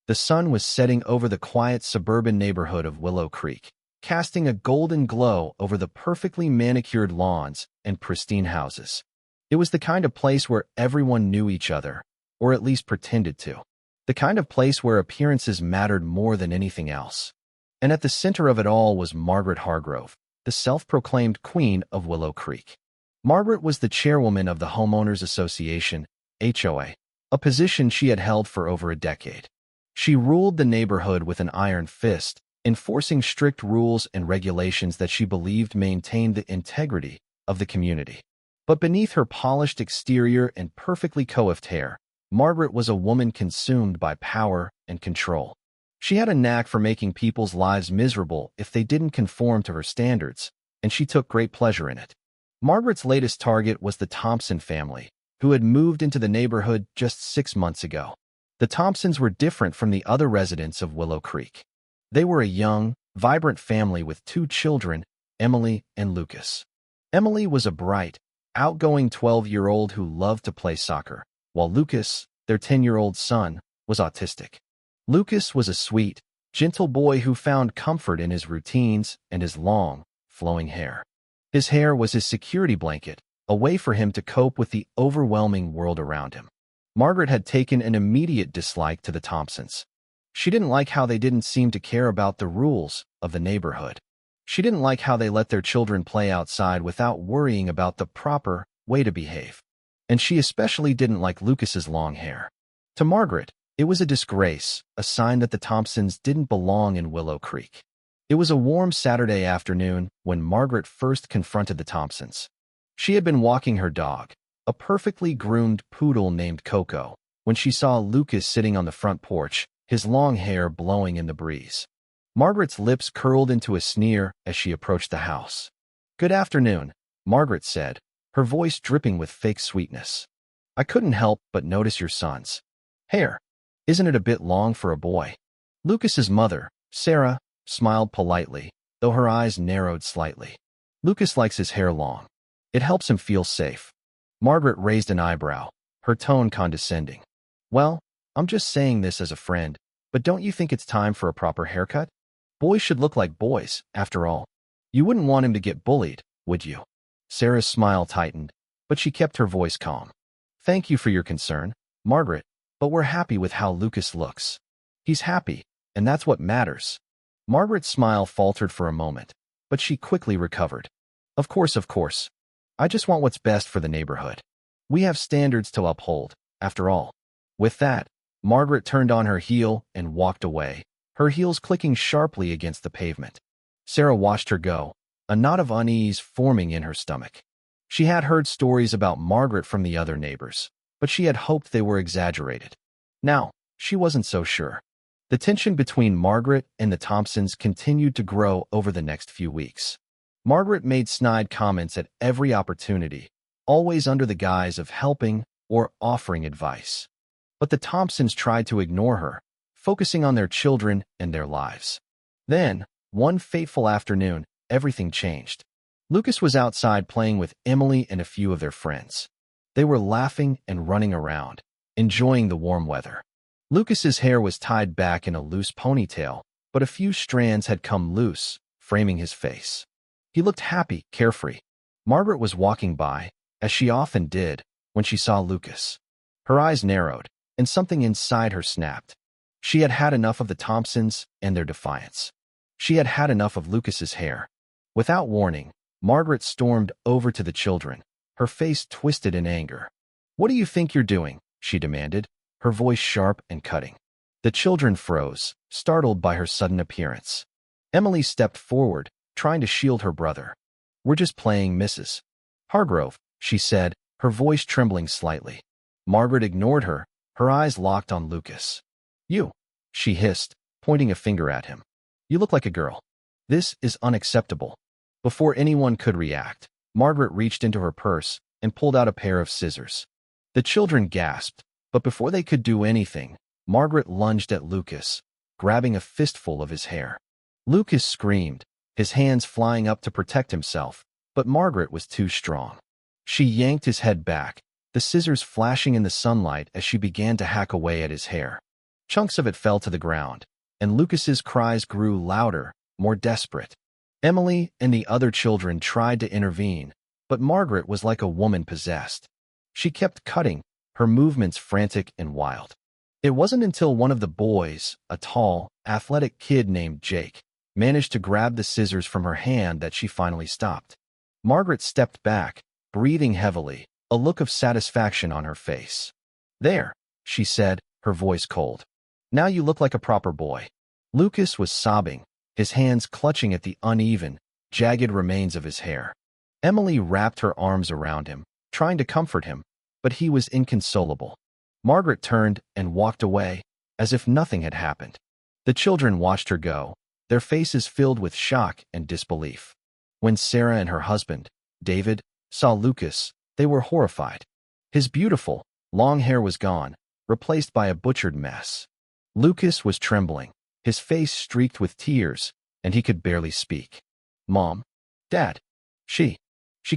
The sun was setting over the quiet suburban neighborhood of Willow Creek, casting a golden glow over the perfectly manicured lawns and pristine houses. It was the kind of place where everyone knew each other, or at least pretended to. The kind of place where appearances mattered more than anything else. And at the center of it all was Margaret Hargrove, the self-proclaimed queen of Willow Creek. Margaret was the chairwoman of the Homeowners Association, HOA, a position she had held for over a decade. She ruled the neighborhood with an iron fist, enforcing strict rules and regulations that she believed maintained the integrity of the community. But beneath her polished exterior and perfectly coiffed hair, Margaret was a woman consumed by power and control. She had a knack for making people's lives miserable if they didn't conform to her standards, and she took great pleasure in it. Margaret's latest target was the Thompson family, who had moved into the neighborhood just 6 months ago. The Thompsons were different from the other residents of Willow Creek. They were a young, vibrant family with 2 children, Emily and Lucas. Emily was a bright, outgoing 12-year-old who loved to play soccer, while Lucas, their 10-year-old son, was autistic. Lucas was a sweet, gentle boy who found comfort in his routines and his long, flowing hair. His hair was his security blanket, a way for him to cope with the overwhelming world around him. Margaret had taken an immediate dislike to the Thompsons. She didn't like how they didn't seem to care about the rules of the neighborhood. She didn't like how they let their children play outside without worrying about the proper way to behave. And she especially didn't like Lucas's long hair. To Margaret, it was a disgrace, a sign that the Thompsons didn't belong in Willow Creek. It was a warm Saturday afternoon when Margaret first confronted the Thompsons. She had been walking her dog, a perfectly groomed poodle named Coco, when she saw Lucas sitting on the front porch, his long hair blowing in the breeze. Margaret's lips curled into a sneer as she approached the house. "Good afternoon," Margaret said, her voice dripping with fake sweetness. "I couldn't help but notice your son's hair. Isn't it a bit long for a boy?" Lucas's mother, Sarah, smiled politely, though her eyes narrowed slightly. "Lucas likes his hair long. It helps him feel safe." Margaret raised an eyebrow, her tone condescending. "Well, I'm just saying this as a friend, but don't you think it's time for a proper haircut? Boys should look like boys, after all. You wouldn't want him to get bullied, would you?" Sarah's smile tightened, but she kept her voice calm. "Thank you for your concern, Margaret, but we're happy with how Lucas looks. He's happy, and that's what matters." Margaret's smile faltered for a moment, but she quickly recovered. Of course. I just want what's best for the neighborhood. We have standards to uphold, after all." With that, Margaret turned on her heel and walked away, her heels clicking sharply against the pavement. Sarah watched her go, a knot of unease forming in her stomach. She had heard stories about Margaret from the other neighbors, but she had hoped they were exaggerated. Now, she wasn't so sure. The tension between Margaret and the Thompsons continued to grow over the next few weeks. Margaret made snide comments at every opportunity, always under the guise of helping or offering advice. But the Thompsons tried to ignore her, focusing on their children and their lives. Then, one fateful afternoon, everything changed. Lucas was outside playing with Emily and a few of their friends. They were laughing and running around, enjoying the warm weather. Lucas's hair was tied back in a loose ponytail, but a few strands had come loose, framing his face. He looked happy, carefree. Margaret was walking by, as she often did, when she saw Lucas. Her eyes narrowed, and something inside her snapped. She had had enough of the Thompsons and their defiance. She had had enough of Lucas's hair. Without warning, Margaret stormed over to the children, her face twisted in anger. "What do you think you're doing?" she demanded, her voice sharp and cutting. The children froze, startled by her sudden appearance. Emily stepped forward, trying to shield her brother. "We're just playing, Mrs. Hargrove," she said, her voice trembling slightly. Margaret ignored her, her eyes locked on Lucas. "You," she hissed, pointing a finger at him. "You look like a girl. This is unacceptable." Before anyone could react, Margaret reached into her purse and pulled out a pair of scissors. The children gasped, but before they could do anything, Margaret lunged at Lucas, grabbing a fistful of his hair. Lucas screamed, his hands flying up to protect himself, but Margaret was too strong. She yanked his head back, the scissors flashing in the sunlight as she began to hack away at his hair. Chunks of it fell to the ground, and Lucas's cries grew louder, more desperate. Emily and the other children tried to intervene, but Margaret was like a woman possessed. She kept cutting, her movements frantic and wild. It wasn't until one of the boys, a tall, athletic kid named Jake, managed to grab the scissors from her hand that she finally stopped. Margaret stepped back, breathing heavily, a look of satisfaction on her face. "There," she said, her voice cold. "Now you look like a proper boy." Lucas was sobbing, his hands clutching at the uneven, jagged remains of his hair. Emily wrapped her arms around him, trying to comfort him, but he was inconsolable. Margaret turned and walked away, as if nothing had happened. The children watched her go, their faces filled with shock and disbelief. When Sarah and her husband, David, saw Lucas, they were horrified. His beautiful, long hair was gone, replaced by a butchered mess. Lucas was trembling, his face streaked with tears, and he could barely speak. "Mom, Dad, she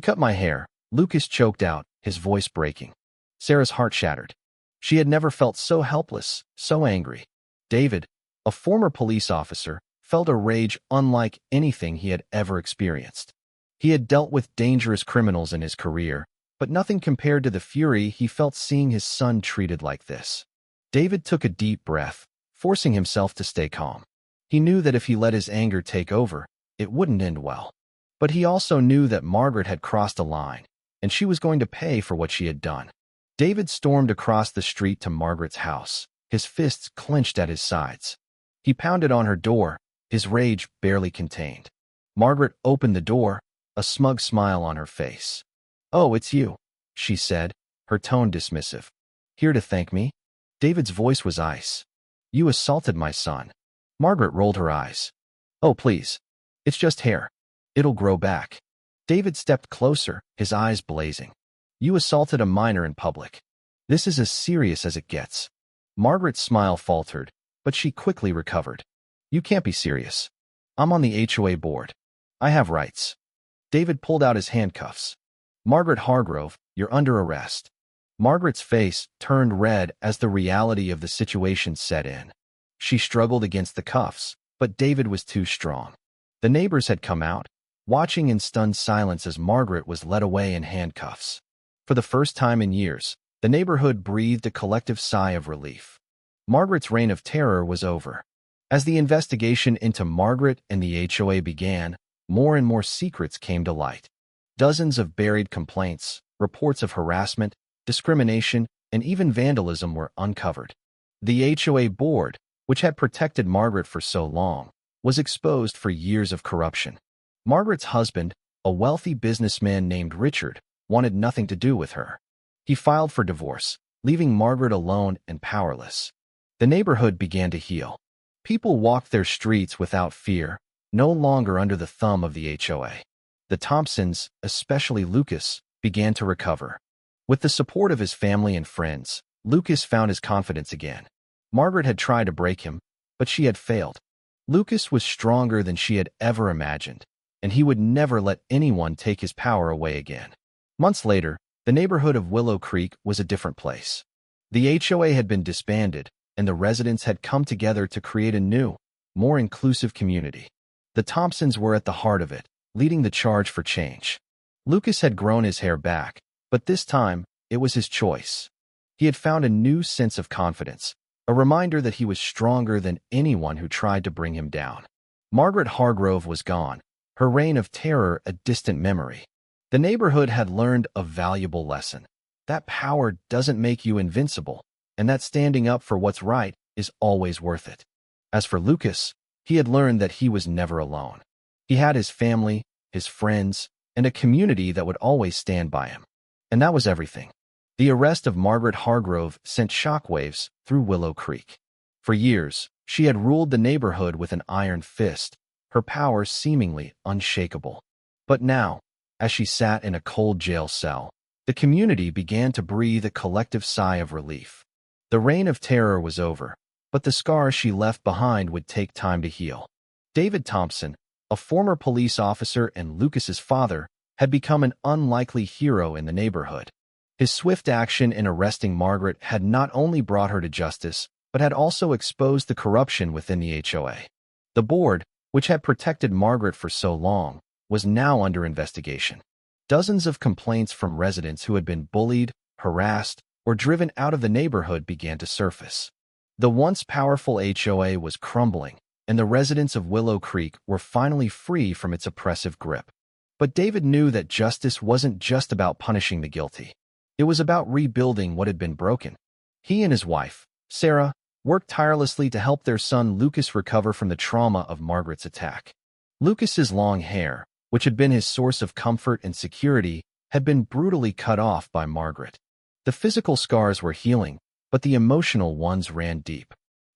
cut my hair," Lucas choked out, his voice breaking. Sarah's heart shattered. She had never felt so helpless, so angry. David, a former police officer, felt a rage unlike anything he had ever experienced. He had dealt with dangerous criminals in his career, but nothing compared to the fury he felt seeing his son treated like this. David took a deep breath, forcing himself to stay calm. He knew that if he let his anger take over, it wouldn't end well. But he also knew that Margaret had crossed a line, and she was going to pay for what she had done. David stormed across the street to Margaret's house, his fists clenched at his sides. He pounded on her door, his rage barely contained. Margaret opened the door, a smug smile on her face. "Oh, it's you," she said, her tone dismissive. "Here to thank me?" David's voice was ice. "You assaulted my son." Margaret rolled her eyes. "Oh, please. It's just hair. It'll grow back." David stepped closer, his eyes blazing. "You assaulted a minor in public. This is as serious as it gets." Margaret's smile faltered, but she quickly recovered. "You can't be serious. I'm on the HOA board. I have rights." David pulled out his handcuffs. "Margaret Hargrove, you're under arrest." Margaret's face turned red as the reality of the situation set in. She struggled against the cuffs, but David was too strong. The neighbors had come out, watching in stunned silence as Margaret was led away in handcuffs. For the first time in years, the neighborhood breathed a collective sigh of relief. Margaret's reign of terror was over. As the investigation into Margaret and the HOA began, more and more secrets came to light. Dozens of buried complaints, reports of harassment, discrimination, and even vandalism were uncovered. The HOA board, which had protected Margaret for so long, was exposed for years of corruption. Margaret's husband, a wealthy businessman named Richard, wanted nothing to do with her. He filed for divorce, leaving Margaret alone and powerless. The neighborhood began to heal. People walked their streets without fear, no longer under the thumb of the HOA. The Thompsons, especially Lucas, began to recover. With the support of his family and friends, Lucas found his confidence again. Margaret had tried to break him, but she had failed. Lucas was stronger than she had ever imagined, and he would never let anyone take his power away again. Months later, the neighborhood of Willow Creek was a different place. The HOA had been disbanded, and the residents had come together to create a new, more inclusive community. The Thompsons were at the heart of it, leading the charge for change. Lucas had grown his hair back, but this time, it was his choice. He had found a new sense of confidence, a reminder that he was stronger than anyone who tried to bring him down. Margaret Hargrove was gone, her reign of terror a distant memory. The neighborhood had learned a valuable lesson. That power doesn't make you invincible, and that standing up for what's right is always worth it. As for Lucas, he had learned that he was never alone. He had his family, his friends, and a community that would always stand by him. And that was everything. The arrest of Margaret Hargrove sent shockwaves through Willow Creek. For years, she had ruled the neighborhood with an iron fist, her power seemingly unshakable. But now, as she sat in a cold jail cell, the community began to breathe a collective sigh of relief. The reign of terror was over, but the scars she left behind would take time to heal. David Thompson, a former police officer and Lucas's father, had become an unlikely hero in the neighborhood. His swift action in arresting Margaret had not only brought her to justice, but had also exposed the corruption within the HOA. The board, which had protected Margaret for so long, was now under investigation. Dozens of complaints from residents who had been bullied, harassed, or driven out of the neighborhood began to surface. The once powerful HOA was crumbling, and the residents of Willow Creek were finally free from its oppressive grip. But David knew that justice wasn't just about punishing the guilty. It was about rebuilding what had been broken. He and his wife, Sarah, worked tirelessly to help their son Lucas recover from the trauma of Margaret's attack. Lucas's long hair, which had been his source of comfort and security, had been brutally cut off by Margaret. The physical scars were healing, but the emotional ones ran deep.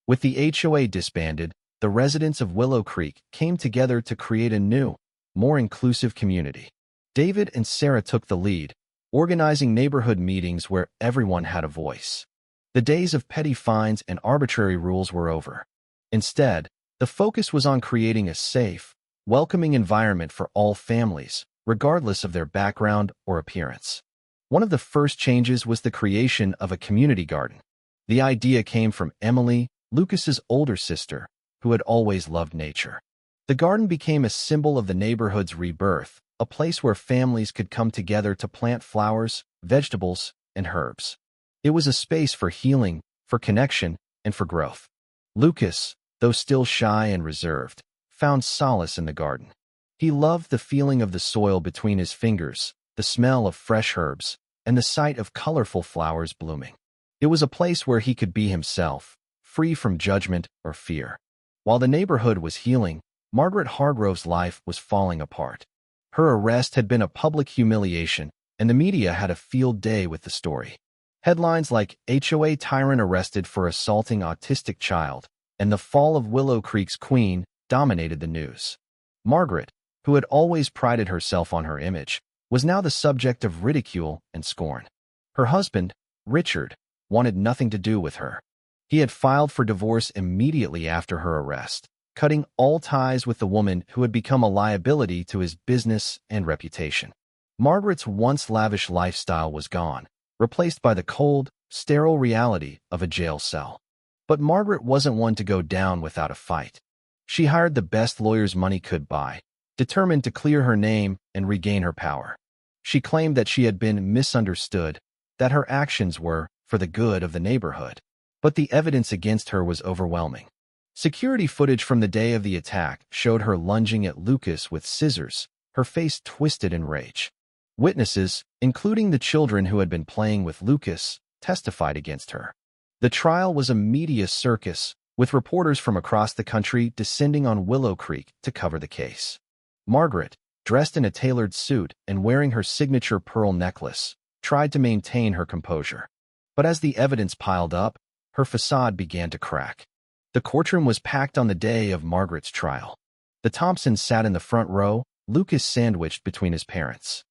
With the HOA disbanded, the residents of Willow Creek came together to create a new, more inclusive community. David and Sarah took the lead, organizing neighborhood meetings where everyone had a voice. The days of petty fines and arbitrary rules were over. Instead, the focus was on creating a safe, welcoming environment for all families, regardless of their background or appearance. One of the first changes was the creation of a community garden. The idea came from Emily, Lucas's older sister, who had always loved nature. The garden became a symbol of the neighborhood's rebirth, a place where families could come together to plant flowers, vegetables, and herbs. It was a space for healing, for connection, and for growth. Lucas, though still shy and reserved, found solace in the garden. He loved the feeling of the soil between his fingers, the smell of fresh herbs, and the sight of colorful flowers blooming. It was a place where he could be himself, free from judgment or fear. While the neighborhood was healing, Margaret Hargrove's life was falling apart. Her arrest had been a public humiliation, and the media had a field day with the story. Headlines like HOA tyrant arrested for assaulting autistic child and the fall of Willow Creek's queen dominated the news. Margaret, who had always prided herself on her image, was now the subject of ridicule and scorn. Her husband, Richard, wanted nothing to do with her. He had filed for divorce immediately after her arrest, cutting all ties with the woman who had become a liability to his business and reputation. Margaret's once lavish lifestyle was gone, replaced by the cold, sterile reality of a jail cell. But Margaret wasn't one to go down without a fight. She hired the best lawyers money could buy, determined to clear her name and regain her power. She claimed that she had been misunderstood, that her actions were for the good of the neighborhood. But the evidence against her was overwhelming. Security footage from the day of the attack showed her lunging at Lucas with scissors, her face twisted in rage. Witnesses, including the children who had been playing with Lucas, testified against her. The trial was a media circus, with reporters from across the country descending on Willow Creek to cover the case. Margaret, dressed in a tailored suit and wearing her signature pearl necklace, tried to maintain her composure. But as the evidence piled up, her facade began to crack. The courtroom was packed on the day of Margaret's trial. The Thompsons sat in the front row, Lucas sandwiched between his parents.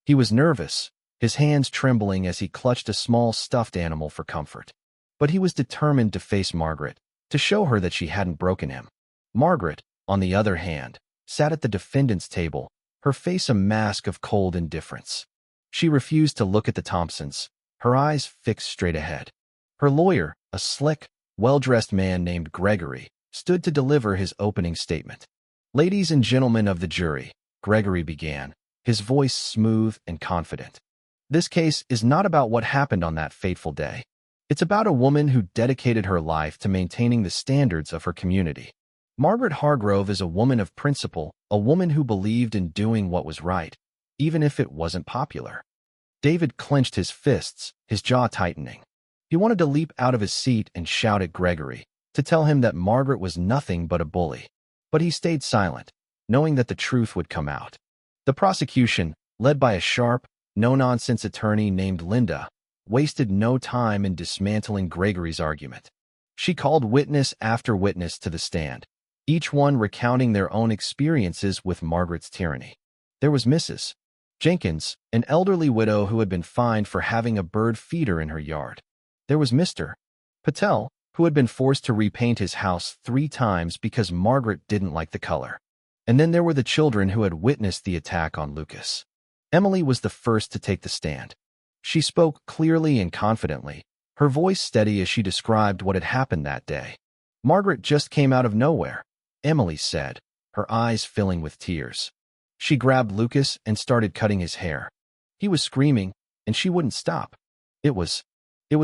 He was nervous, his hands trembling as he clutched a small stuffed animal for comfort. But he was determined to face Margaret, to show her that she hadn't broken him. Margaret, on the other hand, sat at the defendant's table, her face a mask of cold indifference. She refused to look at the Thompsons, her eyes fixed straight ahead. Her lawyer, a slick, well-dressed man named Gregory, stood to deliver his opening statement. "Ladies and gentlemen of the jury," Gregory began, his voice smooth and confident. "This case is not about what happened on that fateful day. It's about a woman who dedicated her life to maintaining the standards of her community. Margaret Hargrove is a woman of principle, a woman who believed in doing what was right, even if it wasn't popular." David clenched his fists, his jaw tightening. He wanted to leap out of his seat and shout at Gregory, to tell him that Margaret was nothing but a bully. But he stayed silent, knowing that the truth would come out. The prosecution, led by a sharp, no-nonsense attorney named Linda, wasted no time in dismantling Gregory's argument. She called witness after witness to the stand, each one recounting their own experiences with Margaret's tyranny. There was Mrs. Jenkins, an elderly widow who had been fined for having a bird feeder in her yard. There was Mr. Patel, who had been forced to repaint his house 3 times because Margaret didn't like the color. And then there were the children who had witnessed the attack on Lucas. Emily was the first to take the stand. She spoke clearly and confidently, her voice steady as she described what had happened that day. "Margaret just came out of nowhere," Emily said, her eyes filling with tears. She grabbed Lucas and started cutting his hair. He was screaming, and she wouldn't stop. It was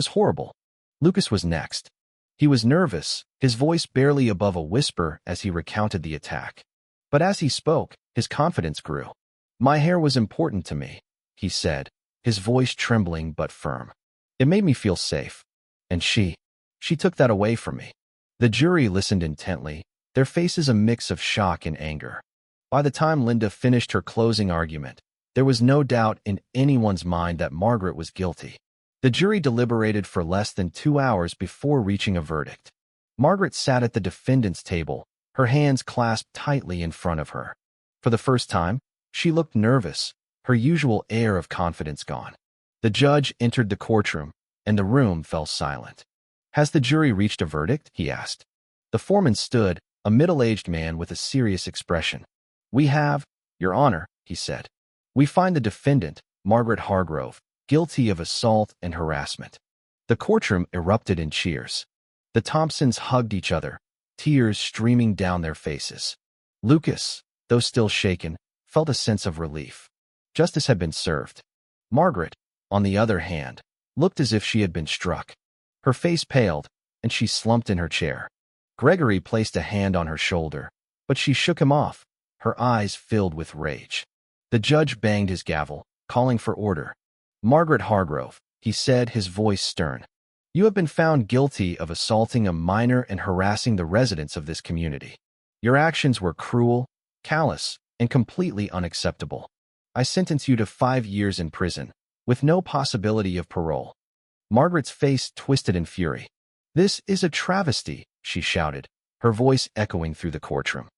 horrible. Lucas was next. He was nervous, his voice barely above a whisper as he recounted the attack. But as he spoke, his confidence grew. "My hair was important to me," he said, his voice trembling but firm. "It made me feel safe. And she took that away from me." The jury listened intently, their faces a mix of shock and anger. By the time Linda finished her closing argument, there was no doubt in anyone's mind that Margaret was guilty. The jury deliberated for less than 2 hours before reaching a verdict. Margaret sat at the defendant's table, her hands clasped tightly in front of her. For the first time, she looked nervous, her usual air of confidence gone. The judge entered the courtroom, and the room fell silent. "Has the jury reached a verdict?" he asked. The foreman stood, a middle-aged man with a serious expression. "We have, Your Honor," he said. "We find the defendant, Margaret Hargrove, guilty of assault and harassment." The courtroom erupted in cheers. The Thompsons hugged each other, tears streaming down their faces. Lucas, though still shaken, felt a sense of relief. Justice had been served. Margaret, on the other hand, looked as if she had been struck. Her face paled, and she slumped in her chair. Gregory placed a hand on her shoulder, but she shook him off, her eyes filled with rage. The judge banged his gavel, calling for order. "Margaret Hargrove," he said, his voice stern, "you have been found guilty of assaulting a minor and harassing the residents of this community. Your actions were cruel, callous, and completely unacceptable. I sentence you to 5 years in prison, with no possibility of parole." Margaret's face twisted in fury. "This is a travesty," she shouted, her voice echoing through the courtroom.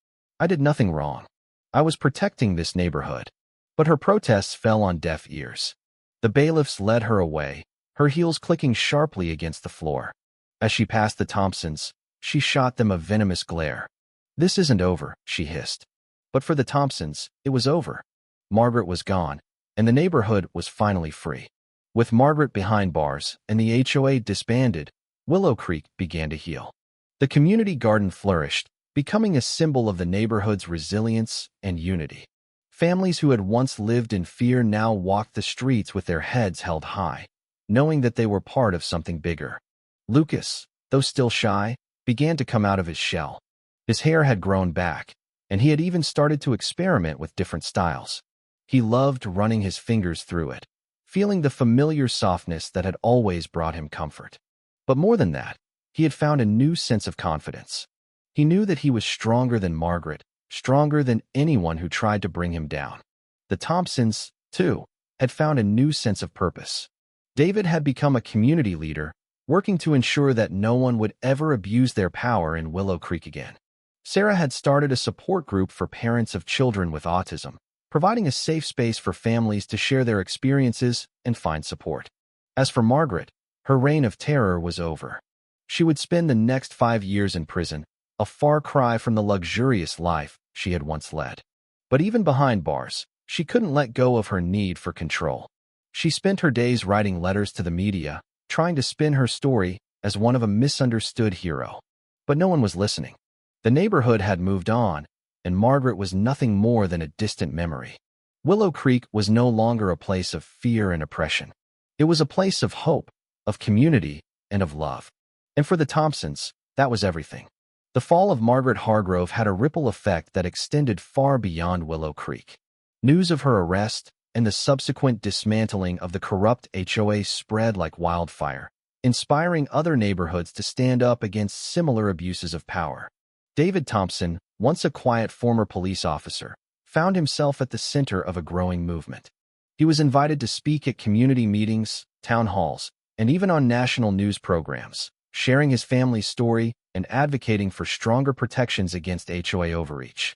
"I did nothing wrong. I was protecting this neighborhood." But her protests fell on deaf ears. The bailiffs led her away, her heels clicking sharply against the floor. As she passed the Thompsons, she shot them a venomous glare. "This isn't over," she hissed. But for the Thompsons, it was over. Margaret was gone, and the neighborhood was finally free. With Margaret behind bars and the HOA disbanded, Willow Creek began to heal. The community garden flourished, becoming a symbol of the neighborhood's resilience and unity. Families who had once lived in fear now walked the streets with their heads held high, knowing that they were part of something bigger. Lucas, though still shy, began to come out of his shell. His hair had grown back, and he had even started to experiment with different styles. He loved running his fingers through it, feeling the familiar softness that had always brought him comfort. But more than that, he had found a new sense of confidence. He knew that he was stronger than Margaret, stronger than anyone who tried to bring him down. The Thompsons, too, had found a new sense of purpose. David had become a community leader, working to ensure that no one would ever abuse their power in Willow Creek again. Sarah had started a support group for parents of children with autism, providing a safe space for families to share their experiences and find support. As for Margaret, her reign of terror was over. She would spend the next 5 years in prison, a far cry from the luxurious life she had once led. But even behind bars, she couldn't let go of her need for control. She spent her days writing letters to the media, trying to spin her story as one of a misunderstood hero. But no one was listening. The neighborhood had moved on, and Margaret was nothing more than a distant memory. Willow Creek was no longer a place of fear and oppression. It was a place of hope, of community, and of love. And for the Thompsons, that was everything. The fall of Margaret Hargrove had a ripple effect that extended far beyond Willow Creek. News of her arrest and the subsequent dismantling of the corrupt HOA spread like wildfire, inspiring other neighborhoods to stand up against similar abuses of power. David Thompson, once a quiet former police officer, found himself at the center of a growing movement. He was invited to speak at community meetings, town halls, and even on national news programs, sharing his family's story and advocating for stronger protections against HOA overreach.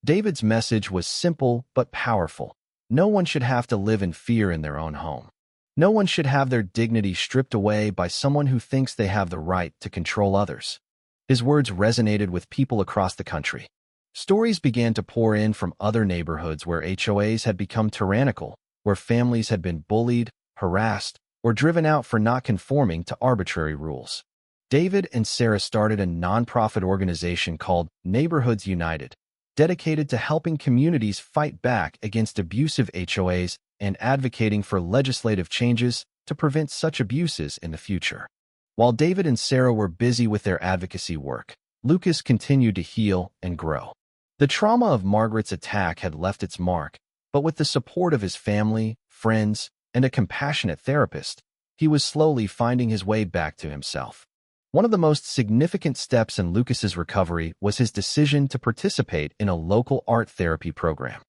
David's message was simple but powerful. No one should have to live in fear in their own home. No one should have their dignity stripped away by someone who thinks they have the right to control others. His words resonated with people across the country. Stories began to pour in from other neighborhoods where HOAs had become tyrannical, where families had been bullied, harassed, or driven out for not conforming to arbitrary rules. David and Sarah started a nonprofit organization called Neighborhoods United, dedicated to helping communities fight back against abusive HOAs and advocating for legislative changes to prevent such abuses in the future. While David and Sarah were busy with their advocacy work, Lucas continued to heal and grow. The trauma of Margaret's attack had left its mark, but with the support of his family, friends, and a compassionate therapist, he was slowly finding his way back to himself. One of the most significant steps in Lucas's recovery was his decision to participate in a local art therapy program.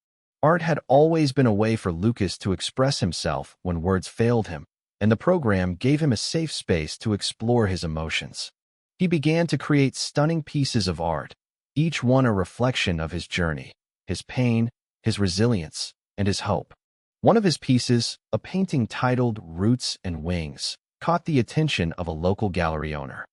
Art had always been a way for Lucas to express himself when words failed him, and the program gave him a safe space to explore his emotions. He began to create stunning pieces of art, each one a reflection of his journey, his pain, his resilience, and his hope. One of his pieces, a painting titled Roots and Wings, caught the attention of a local gallery owner.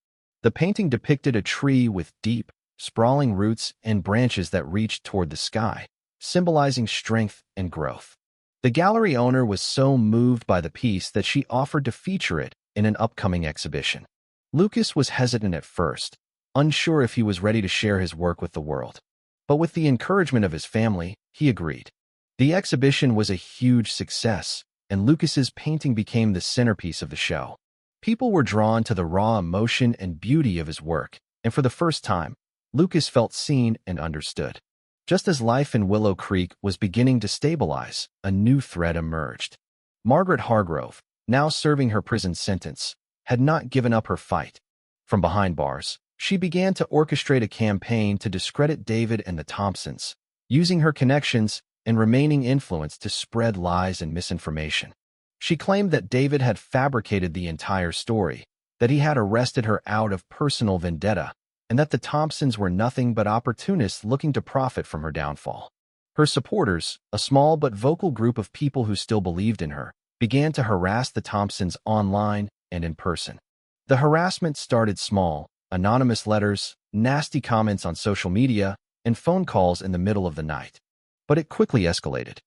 The painting depicted a tree with deep, sprawling roots and branches that reached toward the sky, symbolizing strength and growth. The gallery owner was so moved by the piece that she offered to feature it in an upcoming exhibition. Lucas was hesitant at first, unsure if he was ready to share his work with the world. But with the encouragement of his family, he agreed. The exhibition was a huge success, and Lucas's painting became the centerpiece of the show. People were drawn to the raw emotion and beauty of his work, and for the first time, Lucas felt seen and understood. Just as life in Willow Creek was beginning to stabilize, a new threat emerged. Margaret Hargrove, now serving her prison sentence, had not given up her fight. From behind bars, she began to orchestrate a campaign to discredit David and the Thompsons, using her connections and remaining influence to spread lies and misinformation. She claimed that David had fabricated the entire story, that he had arrested her out of personal vendetta, and that the Thompsons were nothing but opportunists looking to profit from her downfall. Her supporters, a small but vocal group of people who still believed in her, began to harass the Thompsons online and in person. The harassment started small: anonymous letters, nasty comments on social media, and phone calls in the middle of the night. But it quickly escalated.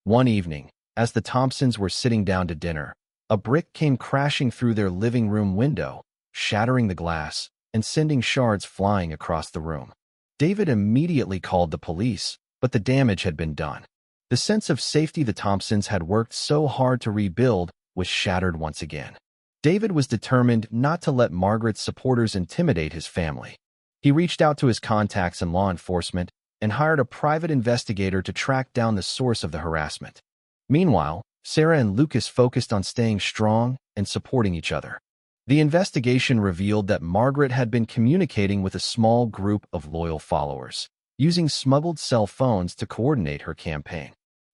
One evening, as the Thompsons were sitting down to dinner, a brick came crashing through their living room window, shattering the glass and sending shards flying across the room. David immediately called the police, but the damage had been done. The sense of safety the Thompsons had worked so hard to rebuild was shattered once again. David was determined not to let Margaret's supporters intimidate his family. He reached out to his contacts in law enforcement and hired a private investigator to track down the source of the harassment. Meanwhile, Sarah and Lucas focused on staying strong and supporting each other. The investigation revealed that Margaret had been communicating with a small group of loyal followers, using smuggled cell phones to coordinate her campaign.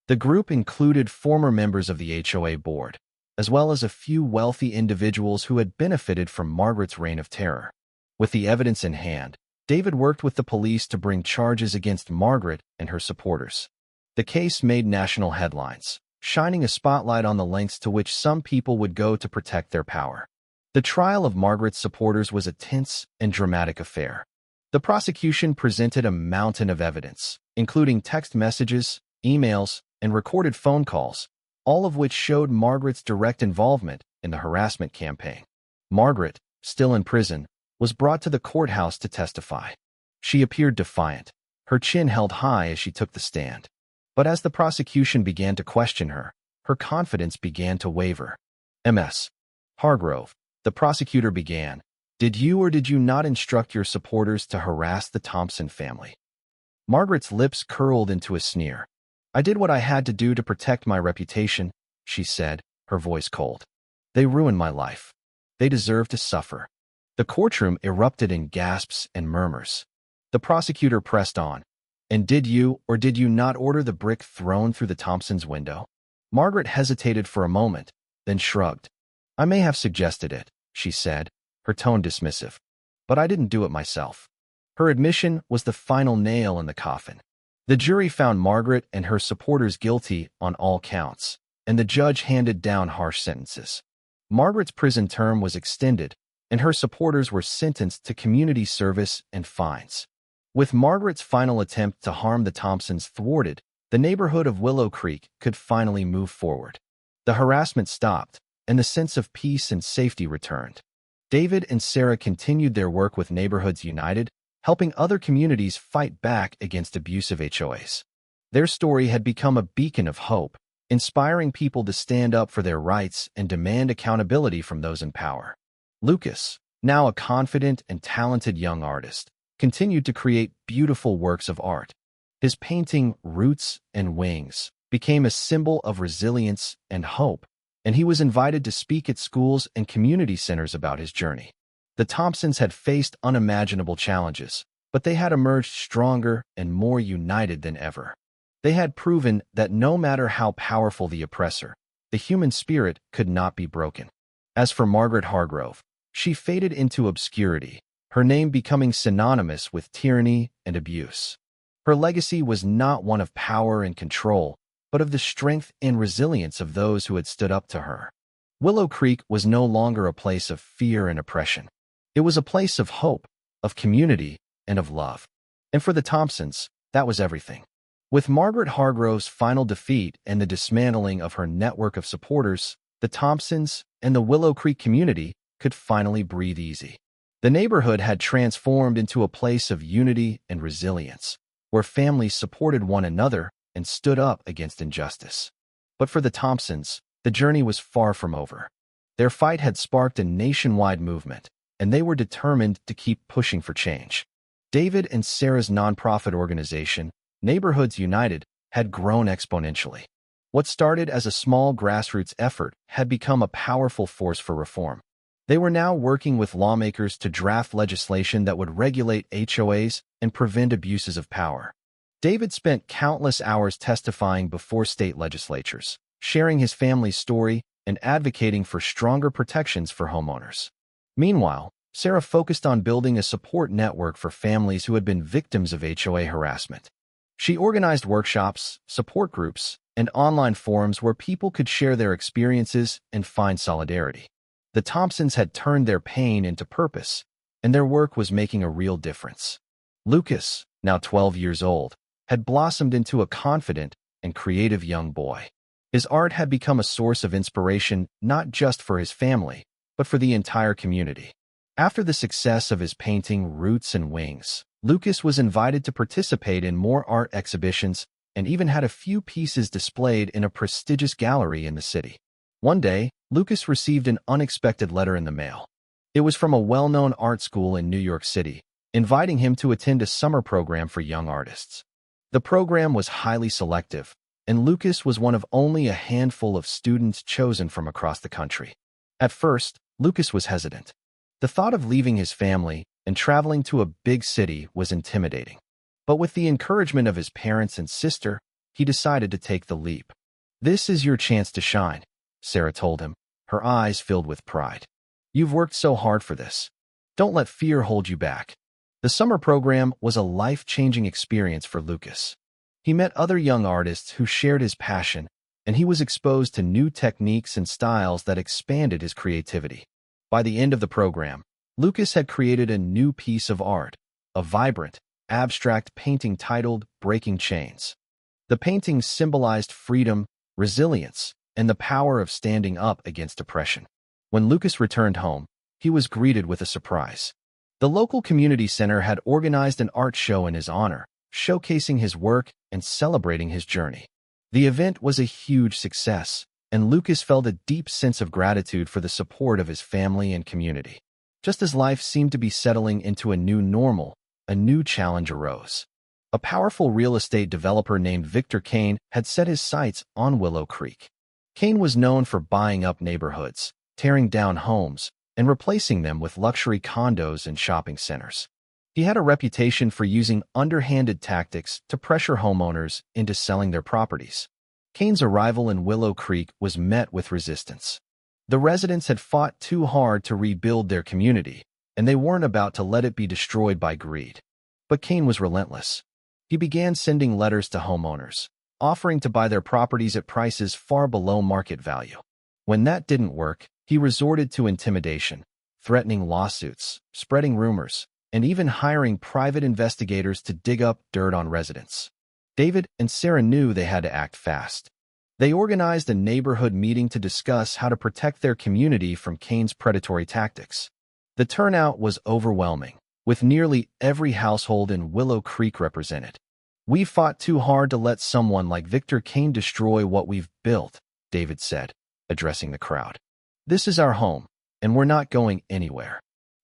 The group included former members of the HOA board, as well as a few wealthy individuals who had benefited from Margaret's reign of terror. With the evidence in hand, David worked with the police to bring charges against Margaret and her supporters. The case made national headlines, shining a spotlight on the lengths to which some people would go to protect their power. The trial of Margaret's supporters was a tense and dramatic affair. The prosecution presented a mountain of evidence, including text messages, emails, and recorded phone calls, all of which showed Margaret's direct involvement in the harassment campaign. Margaret, still in prison, was brought to the courthouse to testify. She appeared defiant, her chin held high as she took the stand. But as the prosecution began to question her, her confidence began to waver. Ms. Hargrove, the prosecutor began, did you or did you not instruct your supporters to harass the Thompson family? Margaret's lips curled into a sneer. I did what I had to do to protect my reputation, she said, her voice cold. They ruined my life. They deserve to suffer. The courtroom erupted in gasps and murmurs. The prosecutor pressed on. And did you or did you not order the brick thrown through the Thompsons' window? Margaret hesitated for a moment, then shrugged. I may have suggested it, she said, her tone dismissive. But I didn't do it myself. Her admission was the final nail in the coffin. The jury found Margaret and her supporters guilty on all counts, and the judge handed down harsh sentences. Margaret's prison term was extended, and her supporters were sentenced to community service and fines. With Margaret's final attempt to harm the Thompsons thwarted, the neighborhood of Willow Creek could finally move forward. The harassment stopped, and the sense of peace and safety returned. David and Sarah continued their work with Neighborhoods United, helping other communities fight back against abusive HOAs. Their story had become a beacon of hope, inspiring people to stand up for their rights and demand accountability from those in power. Lucas, now a confident and talented young artist, continued to create beautiful works of art. His painting, Roots and Wings, became a symbol of resilience and hope, and he was invited to speak at schools and community centers about his journey. The Thompsons had faced unimaginable challenges, but they had emerged stronger and more united than ever. They had proven that no matter how powerful the oppressor, the human spirit could not be broken. As for Margaret Hargrove, she faded into obscurity, her name becoming synonymous with tyranny and abuse. Her legacy was not one of power and control, but of the strength and resilience of those who had stood up to her. Willow Creek was no longer a place of fear and oppression. It was a place of hope, of community, and of love. And for the Thompsons, that was everything. With Margaret Hargrove's final defeat and the dismantling of her network of supporters, the Thompsons and the Willow Creek community could finally breathe easy. The neighborhood had transformed into a place of unity and resilience, where families supported one another and stood up against injustice. But for the Thompsons, the journey was far from over. Their fight had sparked a nationwide movement, and they were determined to keep pushing for change. David and Sarah's nonprofit organization, Neighborhoods United, had grown exponentially. What started as a small grassroots effort had become a powerful force for reform. They were now working with lawmakers to draft legislation that would regulate HOAs and prevent abuses of power. David spent countless hours testifying before state legislatures, sharing his family's story and advocating for stronger protections for homeowners. Meanwhile, Sarah focused on building a support network for families who had been victims of HOA harassment. She organized workshops, support groups, and online forums where people could share their experiences and find solidarity. The Thompsons had turned their pain into purpose, and their work was making a real difference. Lucas, now 12 years old, had blossomed into a confident and creative young boy. His art had become a source of inspiration not just for his family, but for the entire community. After the success of his painting Roots and Wings, Lucas was invited to participate in more art exhibitions and even had a few pieces displayed in a prestigious gallery in the city. One day, Lucas received an unexpected letter in the mail. It was from a well-known art school in New York City, inviting him to attend a summer program for young artists. The program was highly selective, and Lucas was one of only a handful of students chosen from across the country. At first, Lucas was hesitant. The thought of leaving his family and traveling to a big city was intimidating. But with the encouragement of his parents and sister, he decided to take the leap. "This is your chance to shine," Sarah told him, her eyes filled with pride. "You've worked so hard for this. Don't let fear hold you back." The summer program was a life-changing experience for Lucas. He met other young artists who shared his passion, and he was exposed to new techniques and styles that expanded his creativity. By the end of the program, Lucas had created a new piece of art, a vibrant, abstract painting titled Breaking Chains. The painting symbolized freedom, resilience, and the power of standing up against oppression. When Lucas returned home, he was greeted with a surprise. The local community center had organized an art show in his honor, showcasing his work and celebrating his journey. The event was a huge success, and Lucas felt a deep sense of gratitude for the support of his family and community. Just as life seemed to be settling into a new normal, a new challenge arose. A powerful real estate developer named Victor Kane had set his sights on Willow Creek. Kane was known for buying up neighborhoods, tearing down homes, and replacing them with luxury condos and shopping centers. He had a reputation for using underhanded tactics to pressure homeowners into selling their properties. Kane's arrival in Willow Creek was met with resistance. The residents had fought too hard to rebuild their community, and they weren't about to let it be destroyed by greed. But Kane was relentless. He began sending letters to homeowners, offering to buy their properties at prices far below market value. When that didn't work, he resorted to intimidation, threatening lawsuits, spreading rumors, and even hiring private investigators to dig up dirt on residents. David and Sarah knew they had to act fast. They organized a neighborhood meeting to discuss how to protect their community from Kane's predatory tactics. The turnout was overwhelming, with nearly every household in Willow Creek represented. "We fought too hard to let someone like Victor Kane destroy what we've built," David said, addressing the crowd. "This is our home, and we're not going anywhere."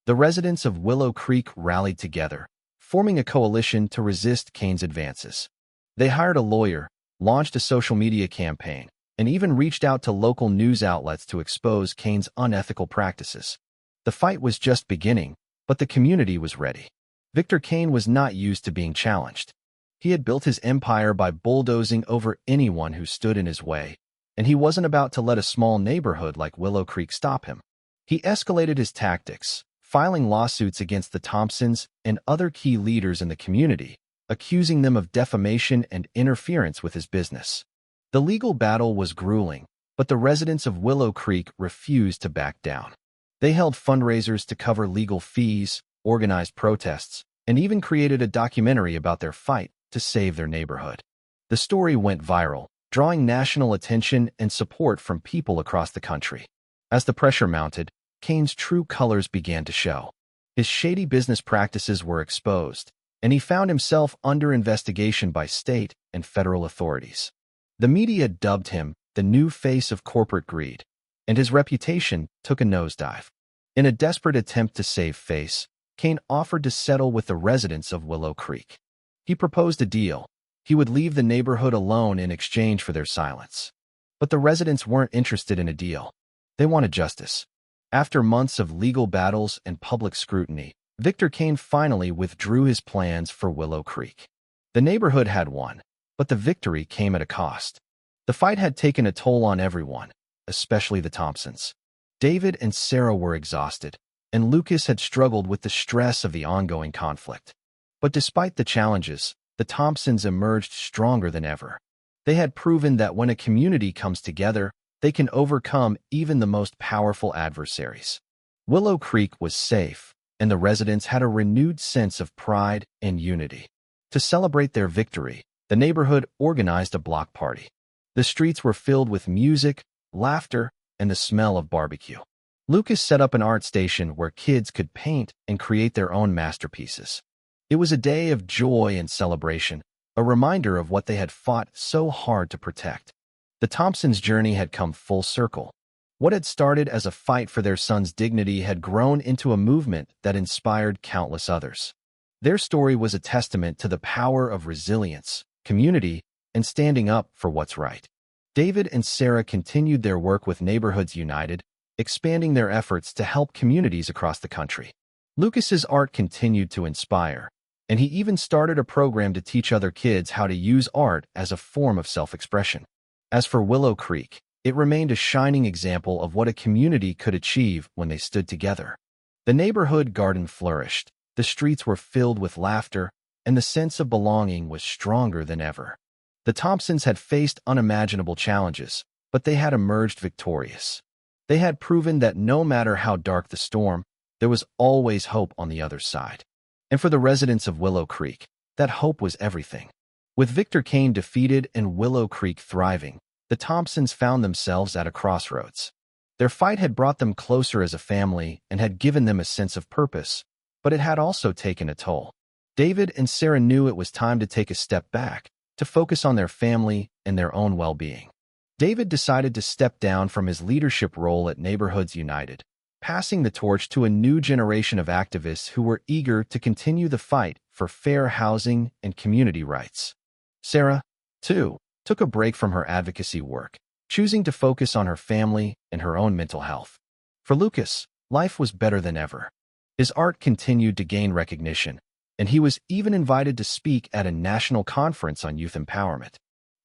The residents of Willow Creek rallied together, forming a coalition to resist Kane's advances. They hired a lawyer, launched a social media campaign, and even reached out to local news outlets to expose Kane's unethical practices. The fight was just beginning, but the community was ready. Victor Kane was not used to being challenged. He had built his empire by bulldozing over anyone who stood in his way, and he wasn't about to let a small neighborhood like Willow Creek stop him. He escalated his tactics, filing lawsuits against the Thompsons and other key leaders in the community, accusing them of defamation and interference with his business. The legal battle was grueling, but the residents of Willow Creek refused to back down. They held fundraisers to cover legal fees, organized protests, and even created a documentary about their fight to save their neighborhood. The story went viral, drawing national attention and support from people across the country. As the pressure mounted, Kane's true colors began to show. His shady business practices were exposed, and he found himself under investigation by state and federal authorities. The media dubbed him the new face of corporate greed, and his reputation took a nosedive. In a desperate attempt to save face, Kane offered to settle with the residents of Willow Creek. He proposed a deal. He would leave the neighborhood alone in exchange for their silence. But the residents weren't interested in a deal. They wanted justice. After months of legal battles and public scrutiny, Victor Kane finally withdrew his plans for Willow Creek. The neighborhood had won, but the victory came at a cost. The fight had taken a toll on everyone, especially the Thompsons. David and Sarah were exhausted, and Lucas had struggled with the stress of the ongoing conflict. But despite the challenges, the Thompsons emerged stronger than ever. They had proven that when a community comes together, they can overcome even the most powerful adversaries. Willow Creek was safe, and the residents had a renewed sense of pride and unity. To celebrate their victory, the neighborhood organized a block party. The streets were filled with music, laughter, and the smell of barbecue. Lucas set up an art station where kids could paint and create their own masterpieces. It was a day of joy and celebration, a reminder of what they had fought so hard to protect. The Thompsons' journey had come full circle. What had started as a fight for their son's dignity had grown into a movement that inspired countless others. Their story was a testament to the power of resilience, community, and standing up for what's right. David and Sarah continued their work with Neighborhoods United, expanding their efforts to help communities across the country. Lucas's art continued to inspire, and he even started a program to teach other kids how to use art as a form of self-expression. As for Willow Creek, it remained a shining example of what a community could achieve when they stood together. The neighborhood garden flourished, the streets were filled with laughter, and the sense of belonging was stronger than ever. The Thompsons had faced unimaginable challenges, but they had emerged victorious. They had proven that no matter how dark the storm, there was always hope on the other side. And for the residents of Willow Creek, that hope was everything. With Victor Kane defeated and Willow Creek thriving, the Thompsons found themselves at a crossroads. Their fight had brought them closer as a family and had given them a sense of purpose, but it had also taken a toll. David and Sarah knew it was time to take a step back, to focus on their family and their own well-being. David decided to step down from his leadership role at Neighborhoods United, passing the torch to a new generation of activists who were eager to continue the fight for fair housing and community rights. Sarah, too, took a break from her advocacy work, choosing to focus on her family and her own mental health. For Lucas, life was better than ever. His art continued to gain recognition, and he was even invited to speak at a national conference on youth empowerment.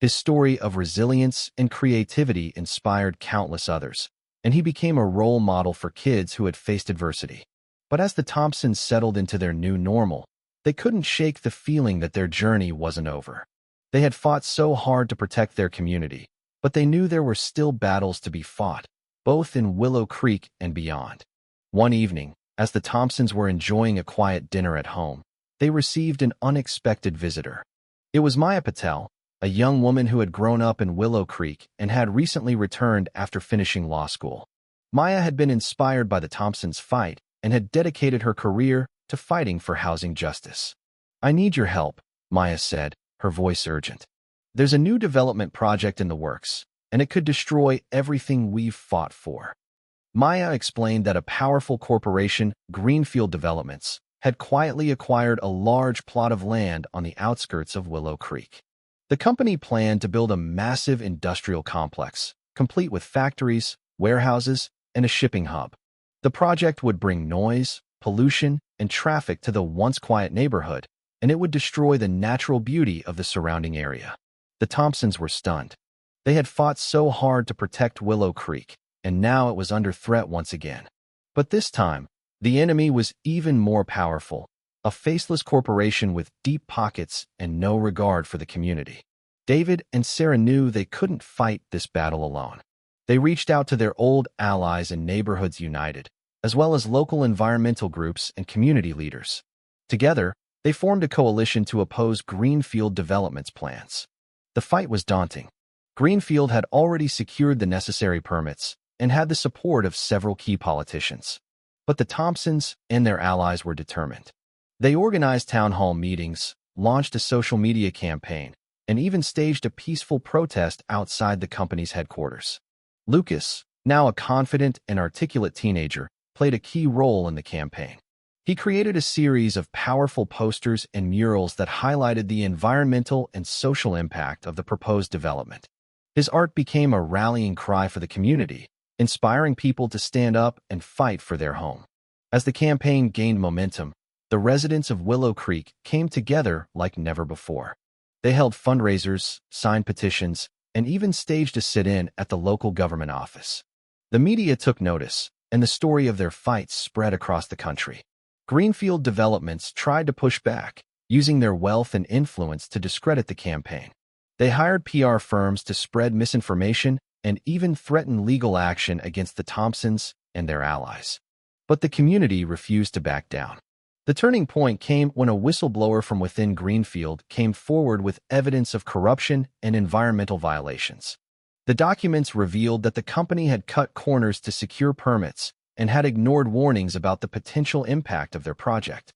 His story of resilience and creativity inspired countless others, and he became a role model for kids who had faced adversity. But as the Thompsons settled into their new normal, they couldn't shake the feeling that their journey wasn't over. They had fought so hard to protect their community, but they knew there were still battles to be fought, both in Willow Creek and beyond. One evening, as the Thompsons were enjoying a quiet dinner at home, they received an unexpected visitor. It was Maya Patel, a young woman who had grown up in Willow Creek and had recently returned after finishing law school. Maya had been inspired by the Thompsons' fight and had dedicated her career to fighting for housing justice. "I need your help," Maya said, her voice urgent. "There's a new development project in the works, and it could destroy everything we've fought for." Maya explained that a powerful corporation, Greenfield Developments, had quietly acquired a large plot of land on the outskirts of Willow Creek. The company planned to build a massive industrial complex, complete with factories, warehouses, and a shipping hub. The project would bring noise, pollution, and traffic to the once quiet neighborhood, and it would destroy the natural beauty of the surrounding area. The Thompsons were stunned. They had fought so hard to protect Willow Creek, and now it was under threat once again. But this time, the enemy was even more powerful, a faceless corporation with deep pockets and no regard for the community. David and Sarah knew they couldn't fight this battle alone. They reached out to their old allies in Neighborhoods United, as well as local environmental groups and community leaders. Together, they formed a coalition to oppose Greenfield Developments' plans. The fight was daunting. Greenfield had already secured the necessary permits and had the support of several key politicians. But the Thompsons and their allies were determined. They organized town hall meetings, launched a social media campaign, and even staged a peaceful protest outside the company's headquarters. Lucas, now a confident and articulate teenager, played a key role in the campaign. He created a series of powerful posters and murals that highlighted the environmental and social impact of the proposed development. His art became a rallying cry for the community, inspiring people to stand up and fight for their home. As the campaign gained momentum, the residents of Willow Creek came together like never before. They held fundraisers, signed petitions, and even staged a sit-in at the local government office. The media took notice, and the story of their fights spread across the country. Greenfield Developments tried to push back, using their wealth and influence to discredit the campaign. They hired PR firms to spread misinformation and even threatened legal action against the Thompsons and their allies. But the community refused to back down. The turning point came when a whistleblower from within Greenfield came forward with evidence of corruption and environmental violations. The documents revealed that the company had cut corners to secure permits and had ignored warnings about the potential impact of their project.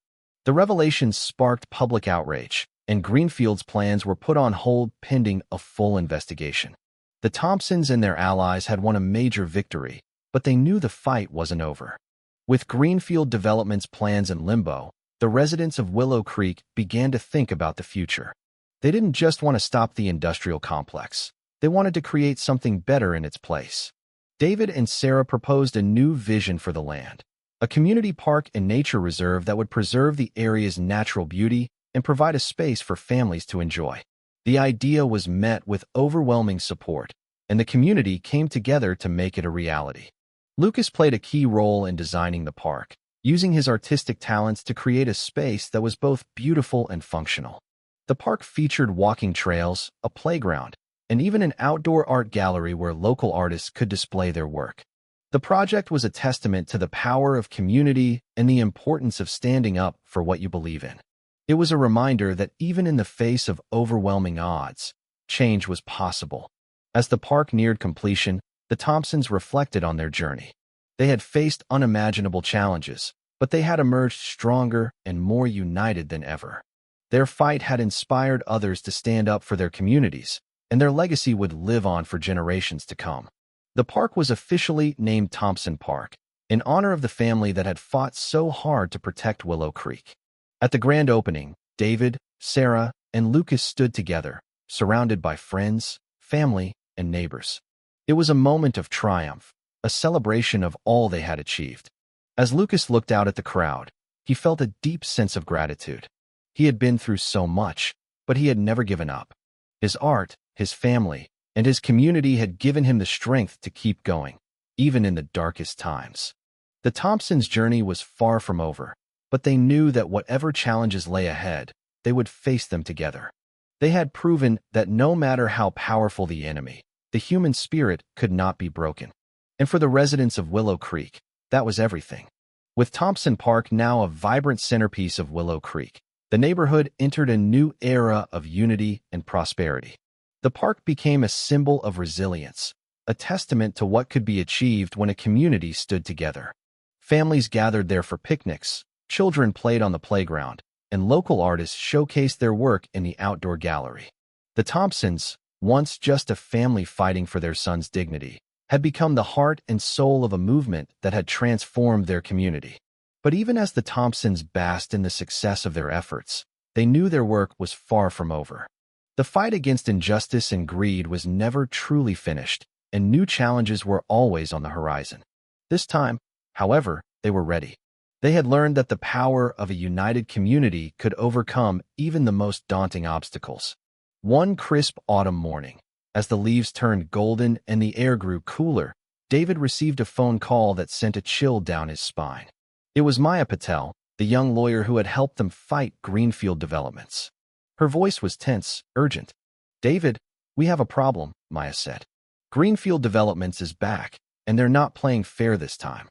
The revelations sparked public outrage, and Greenfield's plans were put on hold pending a full investigation. The Thompsons and their allies had won a major victory, but they knew the fight wasn't over. With Greenfield Development's plans in limbo, the residents of Willow Creek began to think about the future. They didn't just want to stop the industrial complex. They wanted to create something better in its place. David and Sarah proposed a new vision for the land, a community park and nature reserve that would preserve the area's natural beauty and provide a space for families to enjoy. The idea was met with overwhelming support, and the community came together to make it a reality. Lucas played a key role in designing the park, using his artistic talents to create a space that was both beautiful and functional. The park featured walking trails, a playground, and even an outdoor art gallery where local artists could display their work. The project was a testament to the power of community and the importance of standing up for what you believe in. It was a reminder that even in the face of overwhelming odds, change was possible. As the park neared completion, the Thompsons reflected on their journey. They had faced unimaginable challenges, but they had emerged stronger and more united than ever. Their fight had inspired others to stand up for their communities, and their legacy would live on for generations to come. The park was officially named Thompson Park, in honor of the family that had fought so hard to protect Willow Creek. At the grand opening, David, Sarah, and Lucas stood together, surrounded by friends, family, and neighbors. It was a moment of triumph, a celebration of all they had achieved. As Lucas looked out at the crowd, he felt a deep sense of gratitude. He had been through so much, but he had never given up. His art, his family, and his community had given him the strength to keep going, even in the darkest times. The Thompsons' journey was far from over, but they knew that whatever challenges lay ahead, they would face them together. They had proven that no matter how powerful the enemy, the human spirit could not be broken. And for the residents of Willow Creek, that was everything. With Thompson Park now a vibrant centerpiece of Willow Creek, the neighborhood entered a new era of unity and prosperity. The park became a symbol of resilience, a testament to what could be achieved when a community stood together. Families gathered there for picnics, children played on the playground, and local artists showcased their work in the outdoor gallery. The Thompsons, once just a family fighting for their son's dignity, had become the heart and soul of a movement that had transformed their community. But even as the Thompsons basked in the success of their efforts, they knew their work was far from over. The fight against injustice and greed was never truly finished, and new challenges were always on the horizon. This time, however, they were ready. They had learned that the power of a united community could overcome even the most daunting obstacles. One crisp autumn morning, as the leaves turned golden and the air grew cooler, David received a phone call that sent a chill down his spine. It was Maya Patel, the young lawyer who had helped them fight Greenfield Developments. Her voice was tense, urgent. "David, we have a problem," Maya said. "Greenfield Developments is back, and they're not playing fair this time."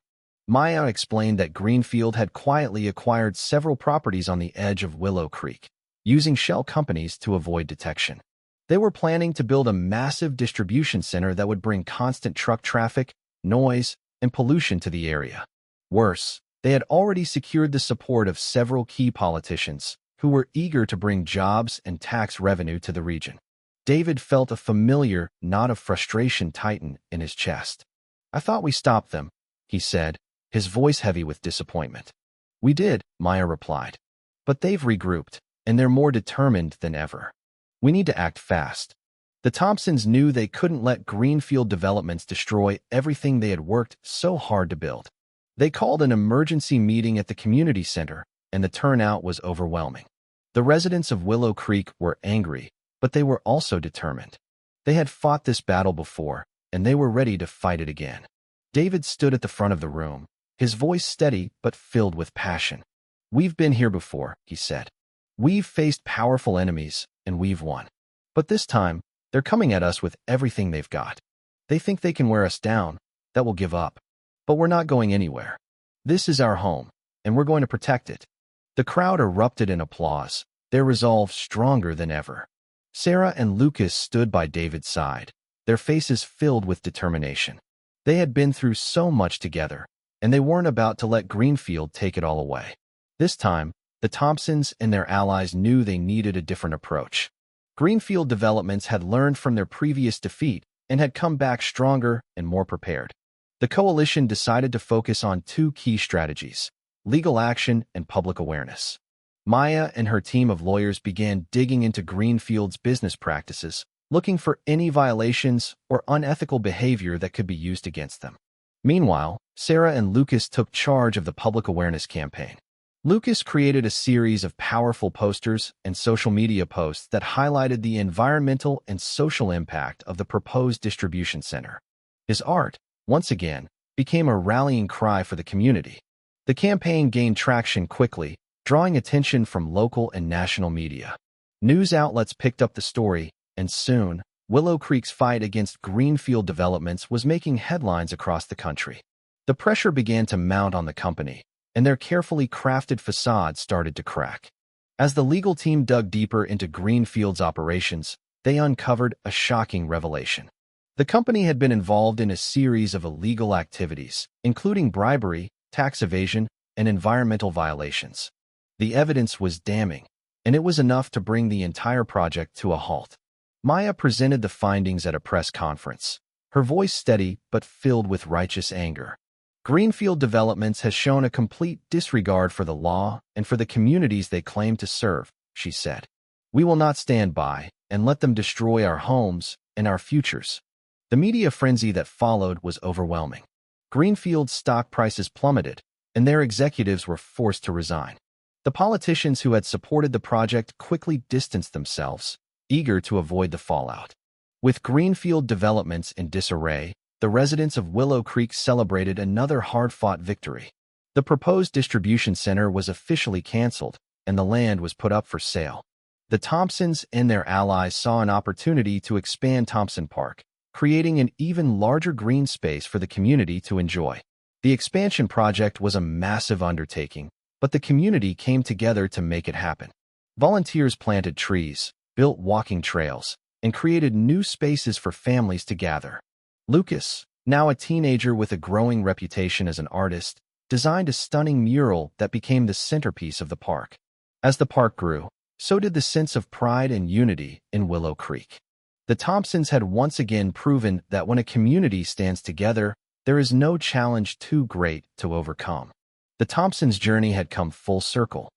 Maya explained that Greenfield had quietly acquired several properties on the edge of Willow Creek, using shell companies to avoid detection. They were planning to build a massive distribution center that would bring constant truck traffic, noise, and pollution to the area. Worse, they had already secured the support of several key politicians who were eager to bring jobs and tax revenue to the region. David felt a familiar knot of frustration tighten in his chest. "I thought we stopped them," he said, his voice heavy with disappointment. "We did," Maya replied. "But they've regrouped, and they're more determined than ever. We need to act fast." The Thompsons knew they couldn't let Greenfield Developments destroy everything they had worked so hard to build. They called an emergency meeting at the community center, and the turnout was overwhelming. The residents of Willow Creek were angry, but they were also determined. They had fought this battle before, and they were ready to fight it again. David stood at the front of the room, his voice steady but filled with passion. "We've been here before," he said. "We've faced powerful enemies, and we've won. But this time, they're coming at us with everything they've got. They think they can wear us down, that we'll give up. But we're not going anywhere. This is our home, and we're going to protect it." The crowd erupted in applause, their resolve stronger than ever. Sarah and Lucas stood by David's side, their faces filled with determination. They had been through so much together, and they weren't about to let Greenfield take it all away. This time, the Thompsons and their allies knew they needed a different approach. Greenfield Developments had learned from their previous defeat and had come back stronger and more prepared. The coalition decided to focus on two key strategies: legal action and public awareness. Maya and her team of lawyers began digging into Greenfield's business practices, looking for any violations or unethical behavior that could be used against them. Meanwhile, Sarah and Lucas took charge of the public awareness campaign. Lucas created a series of powerful posters and social media posts that highlighted the environmental and social impact of the proposed distribution center. His art, once again, became a rallying cry for the community. The campaign gained traction quickly, drawing attention from local and national media. News outlets picked up the story, and soon, Willow Creek's fight against Greenfield Developments was making headlines across the country. The pressure began to mount on the company, and their carefully crafted facade started to crack. As the legal team dug deeper into Greenfield's operations, they uncovered a shocking revelation. The company had been involved in a series of illegal activities, including bribery, tax evasion, and environmental violations. The evidence was damning, and it was enough to bring the entire project to a halt. Maya presented the findings at a press conference, her voice steady but filled with righteous anger. "Greenfield Developments has shown a complete disregard for the law and for the communities they claim to serve," she said. "We will not stand by and let them destroy our homes and our futures." The media frenzy that followed was overwhelming. Greenfield's stock prices plummeted, and their executives were forced to resign. The politicians who had supported the project quickly distanced themselves, eager to avoid the fallout. With Greenfield Developments in disarray, the residents of Willow Creek celebrated another hard-fought victory. The proposed distribution center was officially canceled, and the land was put up for sale. The Thompsons and their allies saw an opportunity to expand Thompson Park, creating an even larger green space for the community to enjoy. The expansion project was a massive undertaking, but the community came together to make it happen. Volunteers planted trees, built walking trails, and created new spaces for families to gather. Lucas, now a teenager with a growing reputation as an artist, designed a stunning mural that became the centerpiece of the park. As the park grew, so did the sense of pride and unity in Willow Creek. The Thompsons had once again proven that when a community stands together, there is no challenge too great to overcome. The Thompsons' journey had come full circle.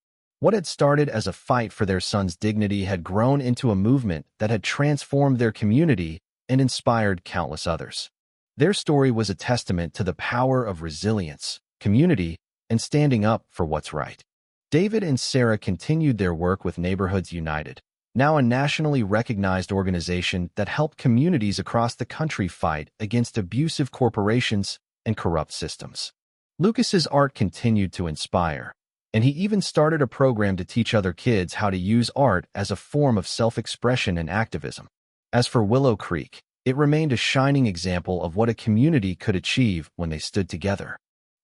What had started as a fight for their son's dignity had grown into a movement that had transformed their community and inspired countless others. Their story was a testament to the power of resilience, community, and standing up for what's right. David and Sarah continued their work with Neighborhoods United, now a nationally recognized organization that helped communities across the country fight against abusive corporations and corrupt systems. Lucas's art continued to inspire, and he even started a program to teach other kids how to use art as a form of self-expression and activism. As for Willow Creek, it remained a shining example of what a community could achieve when they stood together.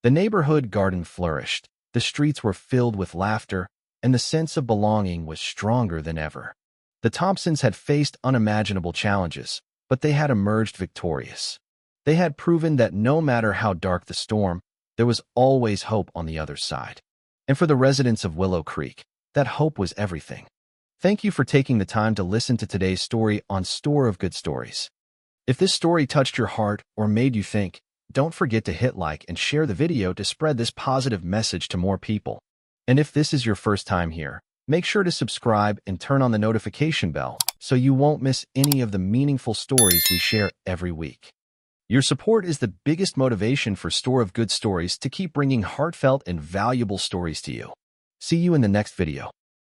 The neighborhood garden flourished, the streets were filled with laughter, and the sense of belonging was stronger than ever. The Thompsons had faced unimaginable challenges, but they had emerged victorious. They had proven that no matter how dark the storm, there was always hope on the other side. And for the residents of Willow Creek, that hope was everything. Thank you for taking the time to listen to today's story on Store of Good Stories. If this story touched your heart or made you think, don't forget to hit like and share the video to spread this positive message to more people. And if this is your first time here, make sure to subscribe and turn on the notification bell so you won't miss any of the meaningful stories we share every week. Your support is the biggest motivation for Store of Good Stories to keep bringing heartfelt and valuable stories to you. See you in the next video.